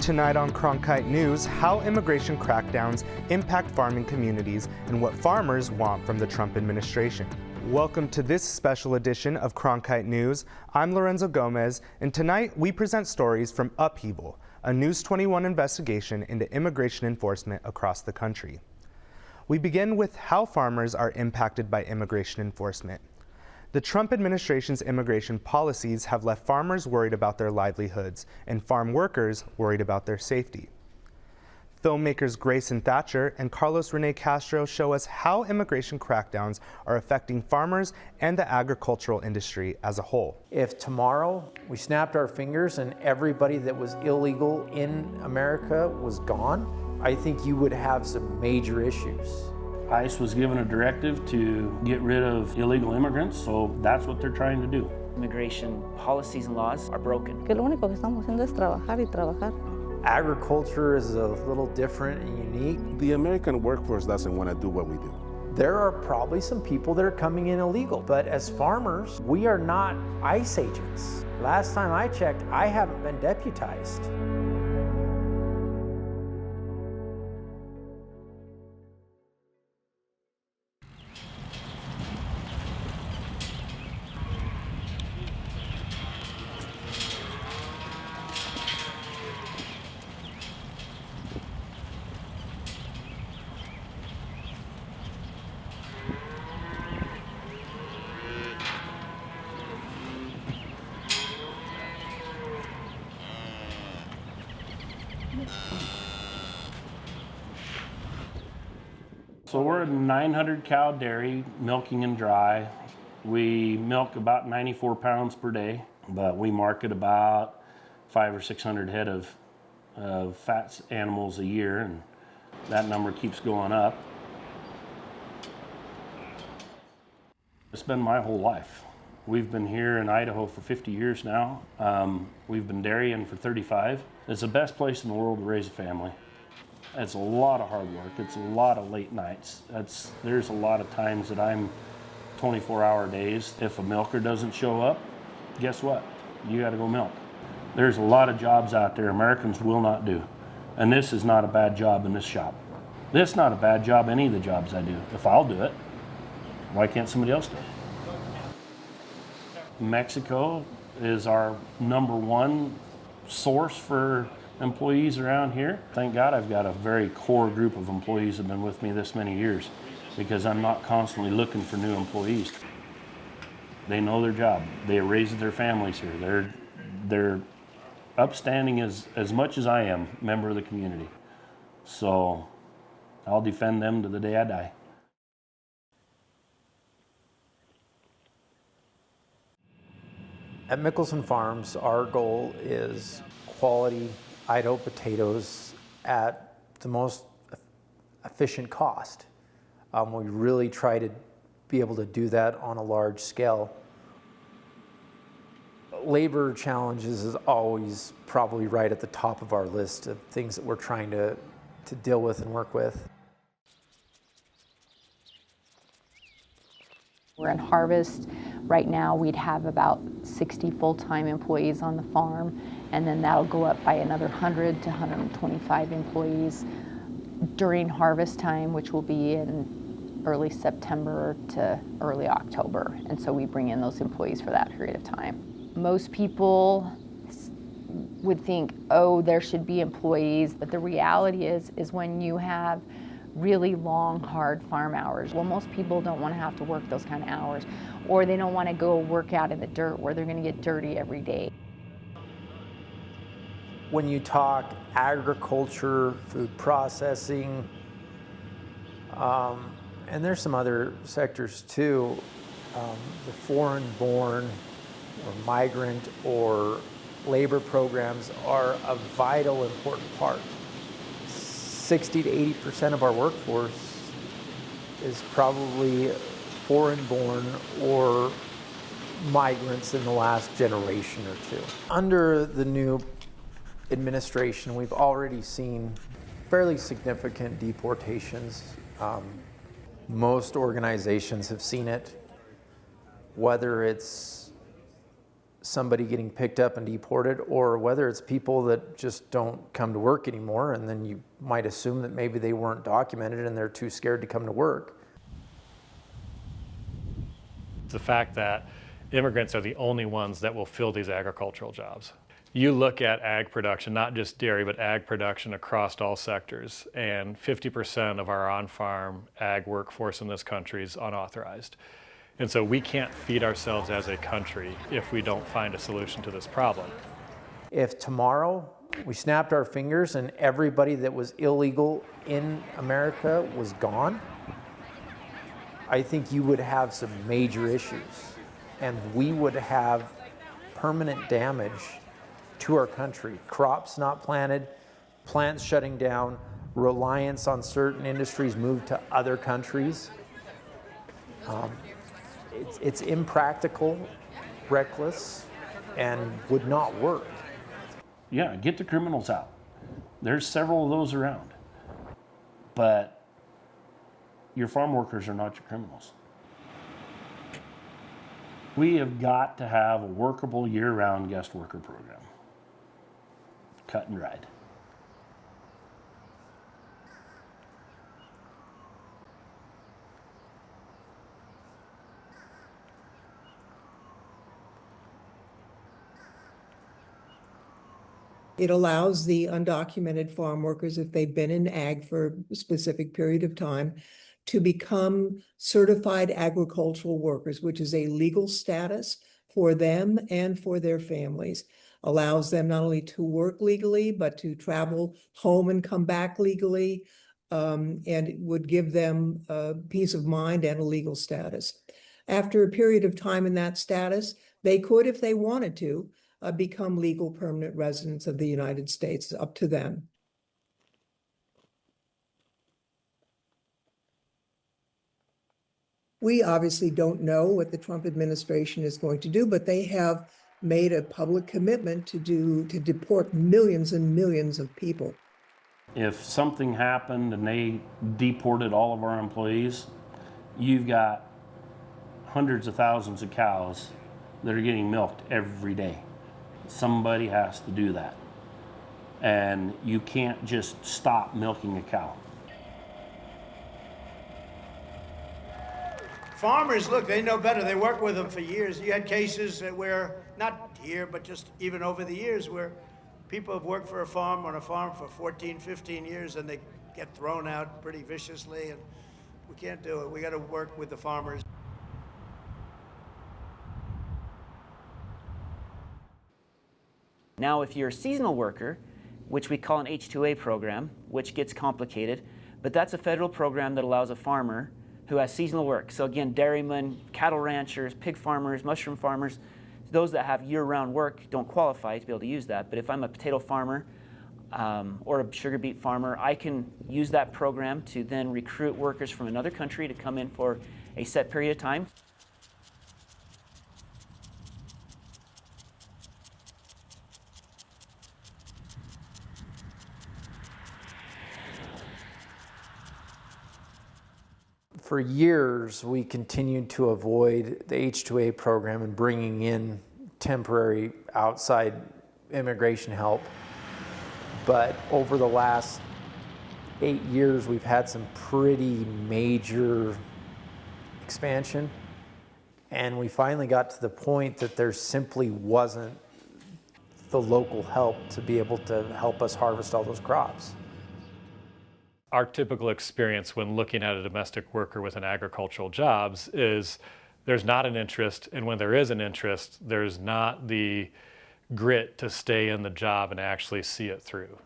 Tonight on Cronkite News, how immigration crackdowns impact farming communities and what farmers want from the Trump administration. Welcome to this special edition of Cronkite News. I'm Lorenzo Gomez, and tonight we present stories from Upheaval, a News21 investigation into immigration enforcement across the country. We begin with how farmers are impacted by immigration enforcement. The Trump administration's immigration policies have left farmers worried about their livelihoods and farm workers worried about their safety. Filmmakers Grayson Thatcher and Carlos Rene Castro show us how immigration crackdowns are affecting farmers and the agricultural industry as a whole. If tomorrow we snapped our fingers and everybody that was illegal in America was gone, I think you would have some major issues. ICE was given a directive to get rid of illegal immigrants, so that's what they're trying to do. Immigration policies and laws are broken. Que lo único que estamos haciendo es trabajar y trabajar. Agriculture is a little different and unique. The American workforce doesn't want to do what we do. There are probably some people that are coming in illegal, but as farmers, we are not ICE agents. Last time I checked, I haven't been deputized. So we're a 900 cow dairy, milking and dry. We milk about 94 pounds per day, but we market about 500 or 600 head of fat animals a year, and that number keeps going up. It's been my whole life. We've been here in Idaho for 50 years now. We've been dairying for 35. It's the best place in the world to raise a family. It's a lot of hard work. It's a lot of late nights. There's a lot of times that I'm 24-hour days. If a milker doesn't show up, guess what? You got to go milk. There's a lot of jobs out there Americans will not do. And this is not a bad job in this shop. This is not a bad job any of the jobs I do. If I'll do it, why can't somebody else do it? Mexico is our #1 source for employees around here. Thank God I've got a very core group of employees that have been with me this many years, because I'm not constantly looking for new employees. They know their job. They raise their families here. They're upstanding as much as I am, member of the community. So I'll defend them to the day I die. At Mickelson Farms, our goal is quality Idaho potatoes at the most efficient cost. We really try to be able to do that on a large scale. Labor challenges is always probably right at the top of our list of things that we're trying to deal with and work with. We're in harvest. Right now we'd have about 60 full-time employees on the farm, and then that'll go up by another 100 to 125 employees during harvest time, which will be in early September to early October. And so we bring in those employees for that period of time. Most people would think, oh, there should be employees, but the reality is when you have really long, hard farm hours. Well, most people don't want to have to work those kind of hours, or they don't want to go work out in the dirt where they're going to get dirty every day. When you talk agriculture, food processing, and there's some other sectors too, the foreign-born or migrant or labor programs are a vital, important part. 60 to 80% of our workforce is probably foreign-born or migrants in the last generation or two. Under the new administration, we've already seen fairly significant deportations. Most organizations have seen it, whether it's somebody getting picked up and deported, or whether it's people that just don't come to work anymore, and then you might assume that maybe they weren't documented and they're too scared to come to work. The fact that immigrants are the only ones that will fill these agricultural jobs. You look at ag production, not just dairy, but ag production across all sectors, and 50% of our on-farm ag workforce in this country is unauthorized. And so we can't feed ourselves as a country if we don't find a solution to this problem. If tomorrow we snapped our fingers and everybody that was illegal in America was gone, I think you would have some major issues, and we would have permanent damage to our country. Crops not planted, plants shutting down, reliance on certain industries moved to other countries. It's impractical, reckless, and would not work. Yeah, get the criminals out. There's several of those around. But your farm workers are not your criminals. We have got to have a workable year-round guest worker program. Cut and dried. It allows the undocumented farm workers, if they've been in ag for a specific period of time, to become certified agricultural workers, which is a legal status for them and for their families. Allows them not only to work legally, but to travel home and come back legally, and it would give them peace of mind and a legal status. After a period of time in that status, they could, if they wanted to, become legal permanent residents of the United States, up to them. We obviously don't know what the Trump administration is going to do, but they have made a public commitment to deport millions and millions of people. If something happened and they deported all of our employees, you've got hundreds of thousands of cows that are getting milked every day. Somebody has to do that. And you can't just stop milking a cow. Farmers, look, they know better. They work with them for years. You had cases where, not here, but just even over the years, where people have worked for a farm on a farm for 14, 15 years, and they get thrown out pretty viciously, and we can't do it. We got to work with the farmers. Now, if you're a seasonal worker, which we call an H-2A program, which gets complicated, but that's a federal program that allows a farmer who has seasonal work. So again, dairymen, cattle ranchers, pig farmers, mushroom farmers, those that have year-round work don't qualify to be able to use that. But if I'm a potato farmer or a sugar beet farmer, I can use that program to then recruit workers from another country to come in for a set period of time. For years, we continued to avoid the H-2A program and bringing in temporary outside immigration help. But over the last 8 years, we've had some pretty major expansion. And we finally got to the point that there simply wasn't the local help to be able to help us harvest all those crops. Our typical experience when looking at a domestic worker with an agricultural jobs is there's not an interest, and when there is an interest, there's not the grit to stay in the job and actually see it through.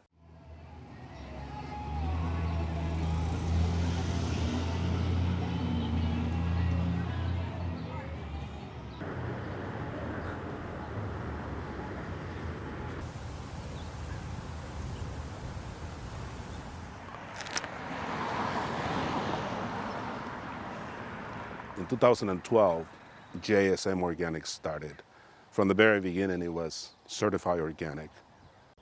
In 2012, JSM Organic started. From the very beginning, it was certified organic.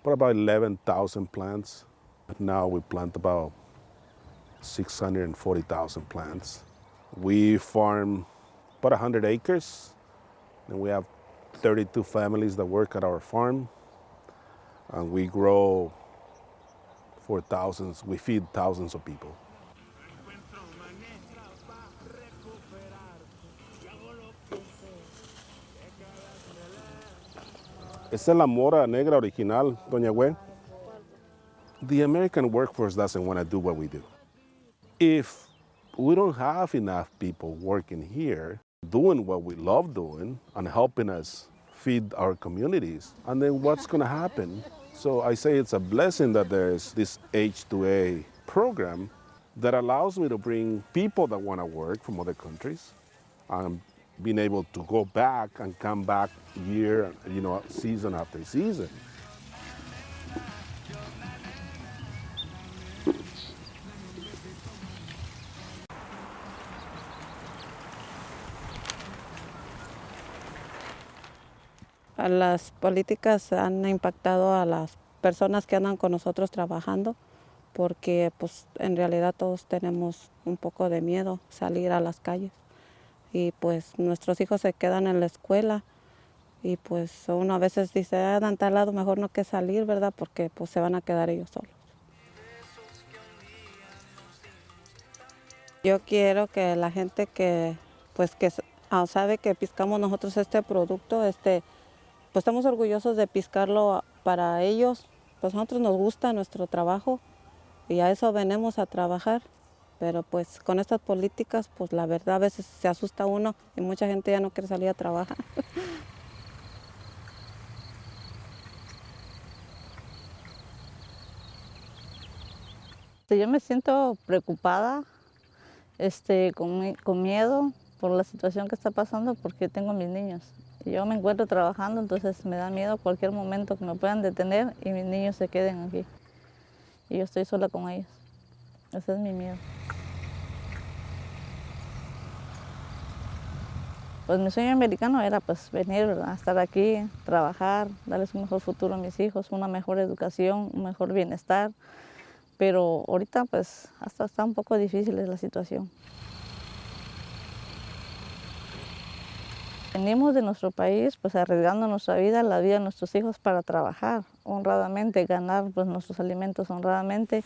But about 11,000 plants. Now we plant about 640,000 plants. We farm about 100 acres, and we have 32 families that work at our farm, and we grow for thousands, we feed thousands of people. Esa es la mora negra original, Doña Gwen. The American workforce doesn't want to do what we do. If we don't have enough people working here, doing what we love doing and helping us feed our communities, and then what's going to happen? So I say it's a blessing that there's this H2A program that allows me to bring people that want to work from other countries and being able to go back and come back year, season after season. Las políticas han impactado a las personas que andan con nosotros trabajando porque pues en realidad todos tenemos un poco de miedo salir a las calles y pues nuestros hijos se quedan en la escuela y pues uno a veces dice, dan tal lado, mejor no que salir, ¿verdad? Porque pues se van a quedar ellos solos. Yo quiero que la gente que sabe que piscamos nosotros este producto, pues estamos orgullosos de piscarlo para ellos. Pues a nosotros nos gusta nuestro trabajo y a eso venimos a trabajar. Pero pues con estas políticas, pues la verdad a veces se asusta uno y mucha gente ya no quiere salir a trabajar. Yo me siento preocupada, con miedo por la situación que está pasando porque tengo mis niños. Yo me encuentro trabajando, entonces me da miedo cualquier momento que me puedan detener y mis niños se queden aquí. Y yo estoy sola con ellos. Ese es mi miedo. Pues mi sueño americano era pues venir, ¿verdad? A estar aquí, trabajar, darles un mejor futuro a mis hijos, una mejor educación, un mejor bienestar. Pero ahorita pues hasta está un poco difícil la situación. Venimos de nuestro país pues arriesgando nuestra vida, la vida de nuestros hijos para trabajar honradamente, ganar pues nuestros alimentos honradamente.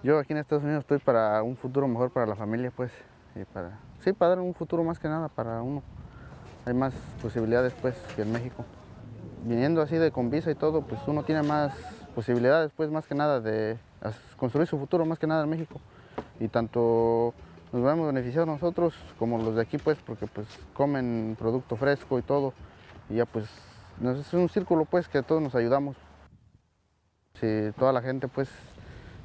Yo aquí en Estados Unidos estoy para un futuro mejor para la familia, pues, y para dar un futuro más que nada para uno. Hay más posibilidades, pues, que en México. Viniendo así con visa y todo, pues uno tiene más posibilidades, pues, más que nada de construir su futuro, más que nada en México. Y tanto nos vemos beneficiados nosotros como los de aquí, pues, porque pues comen producto fresco y todo. Y ya pues es un círculo, pues, que todos nos ayudamos. Si toda la gente, pues,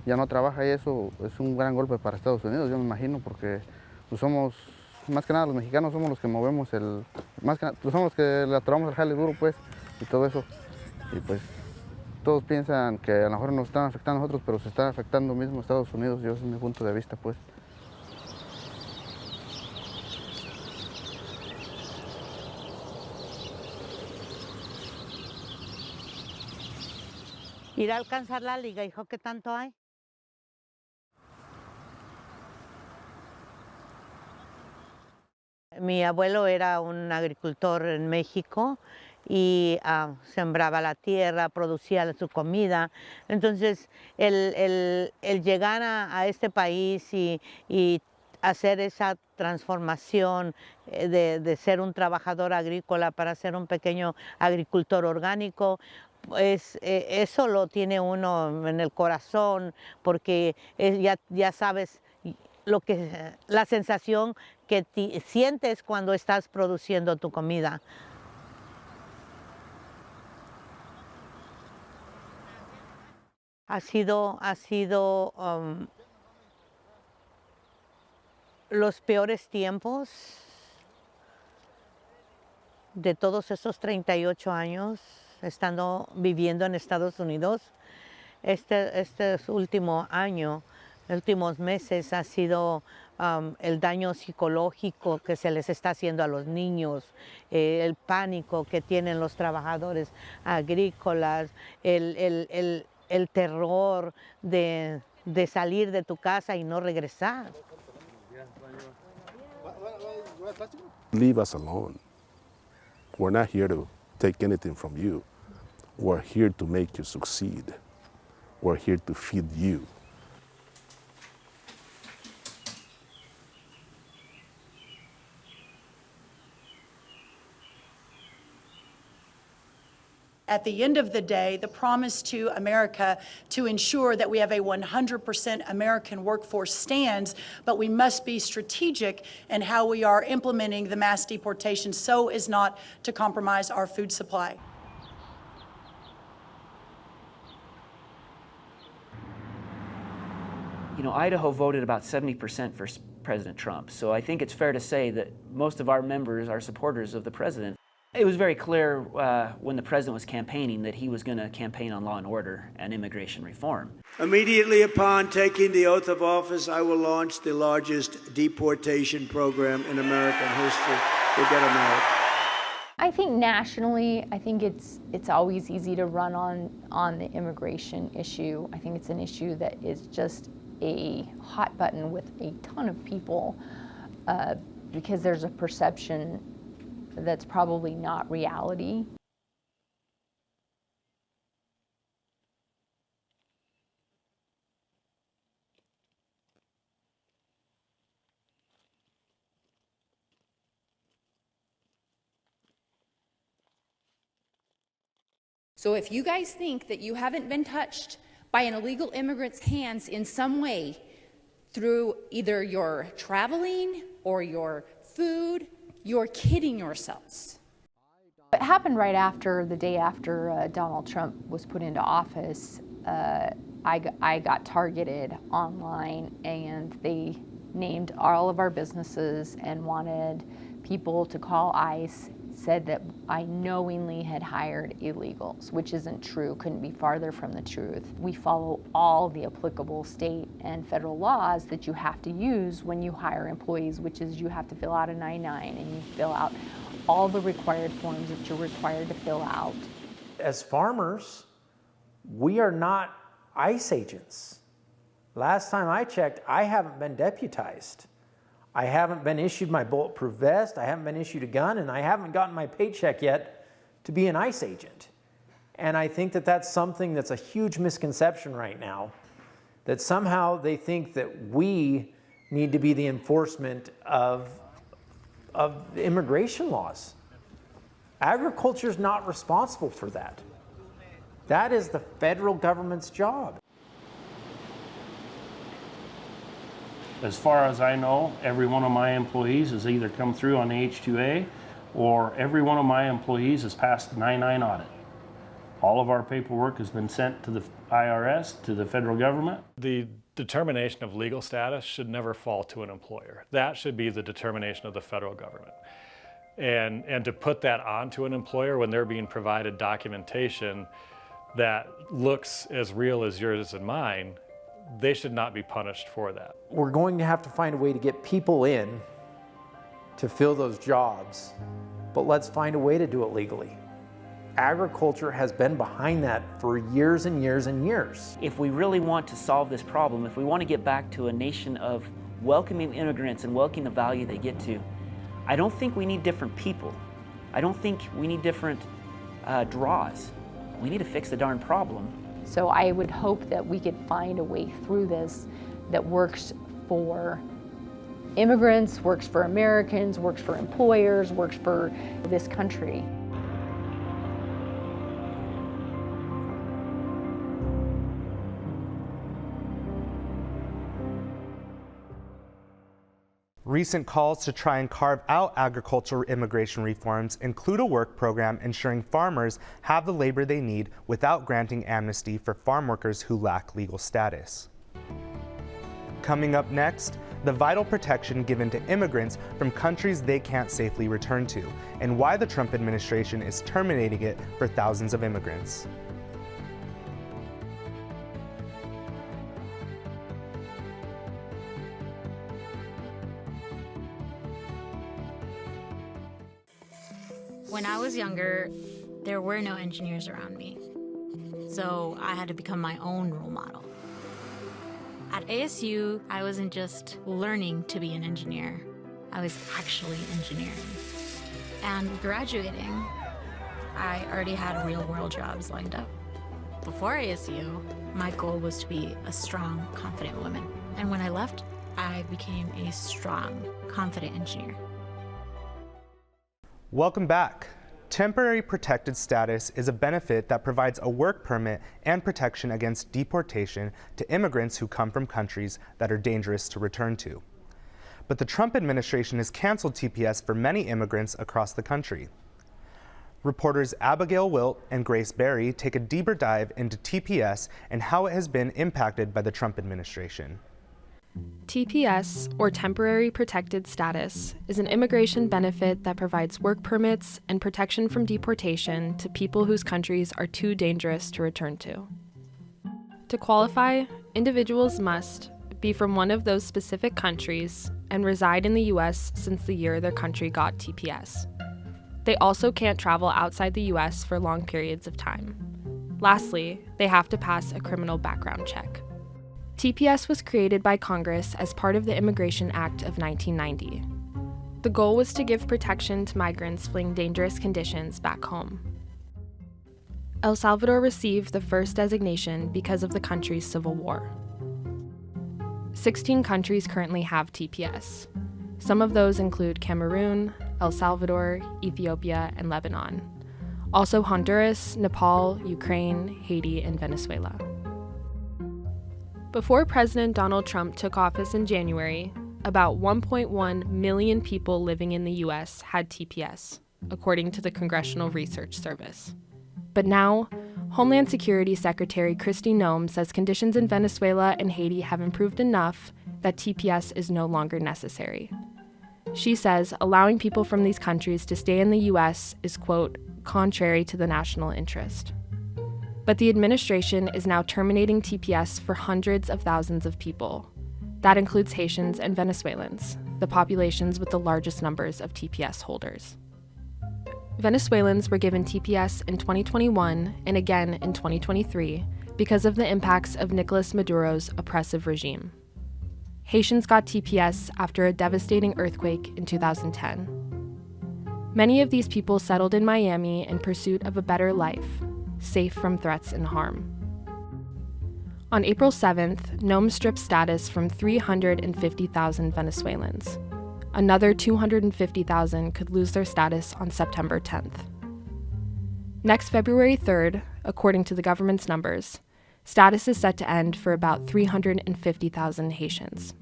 ya no trabaja y eso es un gran golpe para Estados Unidos, yo me imagino, porque pues somos, más que nada los mexicanos somos los que movemos somos los que le atoramos el jale duro, pues, y todo eso. Y pues todos piensan que a lo mejor nos están afectando a nosotros, pero se está afectando mismo a Estados Unidos, yo ese es mi punto de vista, pues. ¿Irá a alcanzar la liga, hijo? ¿Qué tanto hay? Mi abuelo era un agricultor en México y sembraba la tierra, producía su comida. Entonces, el llegar a este país y hacer esa transformación de ser un trabajador agrícola para ser un pequeño agricultor orgánico, pues eso lo tiene uno en el corazón, porque ya sabes la sensación que sientes cuando estás produciendo tu comida. Ha sido los peores tiempos de todos esos 38 años viviendo en Estados Unidos. Este último año, últimos meses ha sido el daño psicológico que se les está haciendo a los niños, el pánico que tienen los trabajadores agrícolas, el terror de de salir de tu casa y no regresar. Leave us alone. We're not here to take anything from you. We're here to make you succeed. We're here to feed you. At the end of the day, the promise to America to ensure that we have a 100% American workforce stands, but we must be strategic in how we are implementing the mass deportation so as not to compromise our food supply. You know, Idaho voted about 70% for President Trump, so I think it's fair to say that most of our members are supporters of the president. It was very clear when the president was campaigning that he was going to campaign on law and order and immigration reform. Immediately upon taking the oath of office, I will launch the largest deportation program in American history. We'll get them out. I think nationally, I think it's always easy to run on the immigration issue. I think it's an issue that is just a hot button with a ton of people because there's a perception that's probably not reality. So if you guys think that you haven't been touched by an illegal immigrant's hands in some way through either your traveling or your food, you're kidding yourselves. It happened right after, the day after Donald Trump was put into office. I got targeted online and they named all of our businesses and wanted people to call ICE, said that I knowingly had hired illegals, which isn't true, couldn't be farther from the truth. We follow all the applicable state and federal laws that you have to use when you hire employees, which is you have to fill out a 99 and you fill out all the required forms that you're required to fill out. As farmers, we are not ICE agents. Last time I checked, I haven't been deputized. I haven't been issued my bulletproof vest, I haven't been issued a gun, and I haven't gotten my paycheck yet to be an ICE agent. And I think that that's something that's a huge misconception right now, that somehow they think that we need to be the enforcement of immigration laws. Agriculture is not responsible for that. That is the federal government's job. As far as I know, every one of my employees has either come through on the H-2A or every one of my employees has passed the 99 audit. All of our paperwork has been sent to the IRS, to the federal government. The determination of legal status should never fall to an employer. That should be the determination of the federal government. And to put that onto an employer when they're being provided documentation that looks as real as yours and mine, they should not be punished for that. We're going to have to find a way to get people in to fill those jobs, but let's find a way to do it legally. Agriculture has been behind that for years and years and years. If we really want to solve this problem, if we want to get back to a nation of welcoming immigrants and welcoming the value they get to, I don't think we need different people. I don't think we need different draws. We need to fix the darn problem. So I would hope that we could find a way through this that works for immigrants, works for Americans, works for employers, works for this country. Recent calls to try and carve out agricultural immigration reforms include a work program ensuring farmers have the labor they need without granting amnesty for farm workers who lack legal status. Coming up next, the vital protection given to immigrants from countries they can't safely return to, and why the Trump administration is terminating it for thousands of immigrants. When I was younger, there were no engineers around me, so I had to become my own role model. At ASU, I wasn't just learning to be an engineer. I was actually engineering. And graduating, I already had real-world jobs lined up. Before ASU, my goal was to be a strong, confident woman. And when I left, I became a strong, confident engineer. Welcome back. Temporary protected status is a benefit that provides a work permit and protection against deportation to immigrants who come from countries that are dangerous to return to. But the Trump administration has canceled TPS for many immigrants across the country. Reporters Abigail Wilt and Grace Berry take a deeper dive into TPS and how it has been impacted by the Trump administration. TPS, or Temporary Protected Status, is an immigration benefit that provides work permits and protection from deportation to people whose countries are too dangerous to return to. To qualify, individuals must be from one of those specific countries and reside in the U.S. since the year their country got TPS. They also can't travel outside the U.S. for long periods of time. Lastly, they have to pass a criminal background check. TPS was created by Congress as part of the Immigration Act of 1990. The goal was to give protection to migrants fleeing dangerous conditions back home. El Salvador received the first designation because of the country's civil war. 16 countries currently have TPS. Some of those include Cameroon, El Salvador, Ethiopia, and Lebanon. Also Honduras, Nepal, Ukraine, Haiti, and Venezuela. Before President Donald Trump took office in January, about 1.1 million people living in the U.S. had TPS, according to the Congressional Research Service. But now, Homeland Security Secretary Kristi Noem says conditions in Venezuela and Haiti have improved enough that TPS is no longer necessary. She says allowing people from these countries to stay in the U.S. is, quote, contrary to the national interest. But the administration is now terminating TPS for hundreds of thousands of people. That includes Haitians and Venezuelans, the populations with the largest numbers of TPS holders. Venezuelans were given TPS in 2021 and again in 2023 because of the impacts of Nicolas Maduro's oppressive regime. Haitians got TPS after a devastating earthquake in 2010. Many of these people settled in Miami in pursuit of a better life, safe from threats and harm. On April 7th, Noem stripped status from 350,000 Venezuelans. Another 250,000 could lose their status on September 10th. Next February 3rd, according to the government's numbers, status is set to end for about 350,000 Haitians.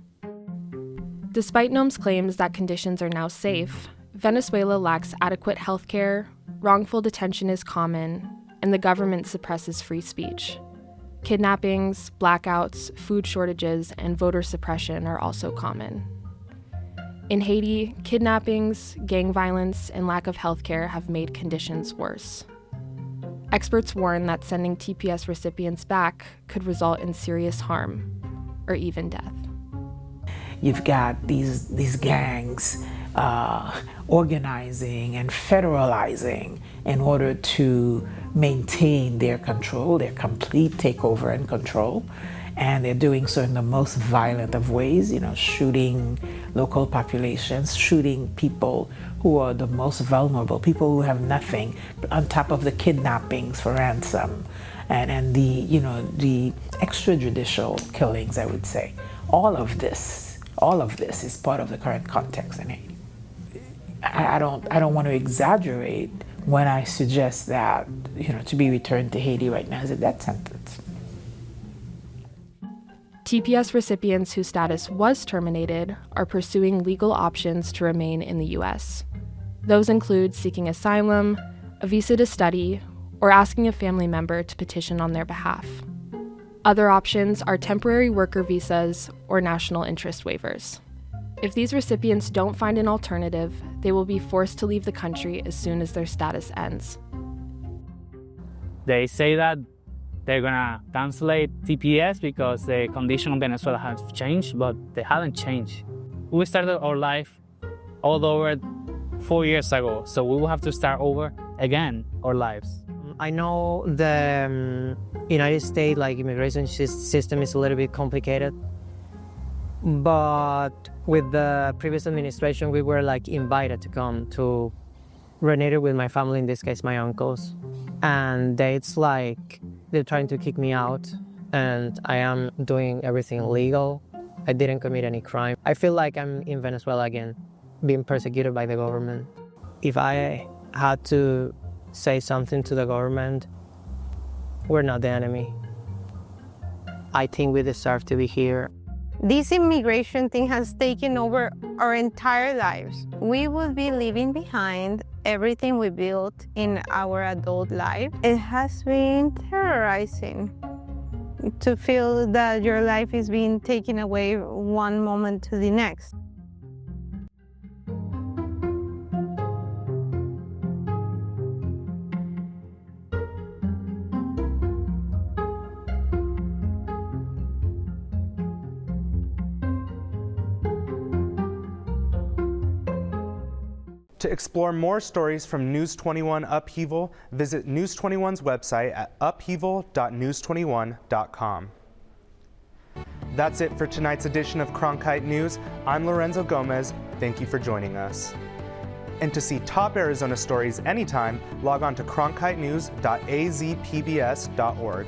Despite Noem's claims that conditions are now safe, Venezuela lacks adequate health care, wrongful detention is common, and the government suppresses free speech. Kidnappings, blackouts, food shortages, and voter suppression are also common. In Haiti, kidnappings, gang violence, and lack of health care have made conditions worse. Experts warn that sending TPS recipients back could result in serious harm, or even death. You've got these gangs organizing and federalizing in order to maintain their control, their complete takeover and control. And they're doing so in the most violent of ways, shooting local populations, shooting people who are the most vulnerable, people who have nothing, on top of the kidnappings for ransom and the extrajudicial killings, I would say. All of this is part of the current context in Haiti. I don't want to exaggerate when I suggest that, to be returned to Haiti right now is a death sentence. TPS recipients whose status was terminated are pursuing legal options to remain in the U.S. Those include seeking asylum, a visa to study, or asking a family member to petition on their behalf. Other options are temporary worker visas or national interest waivers. If these recipients don't find an alternative, they will be forced to leave the country as soon as their status ends. They say that they're gonna cancel TPS because the condition in Venezuela has changed, but they haven't changed. We started our life all over 4 years ago, so we will have to start over again our lives. I know the United States immigration system is a little bit complicated, But with the previous administration, we were like invited to come to renege with my family, in this case, my uncles. And it's like they're trying to kick me out, and I am doing everything legal. I didn't commit any crime. I feel like I'm in Venezuela again, being persecuted by the government. If I had to say something to the government, we're not the enemy. I think we deserve to be here. This immigration thing has taken over our entire lives. We will be leaving behind everything we built in our adult life. It has been terrorizing to feel that your life is being taken away one moment to the next. To explore more stories from News21 Upheaval, visit News21's website at upheaval.news21.com. That's it for tonight's edition of Cronkite News. I'm Lorenzo Gomez. Thank you for joining us. And to see top Arizona stories anytime, log on to cronkitenews.azpbs.org.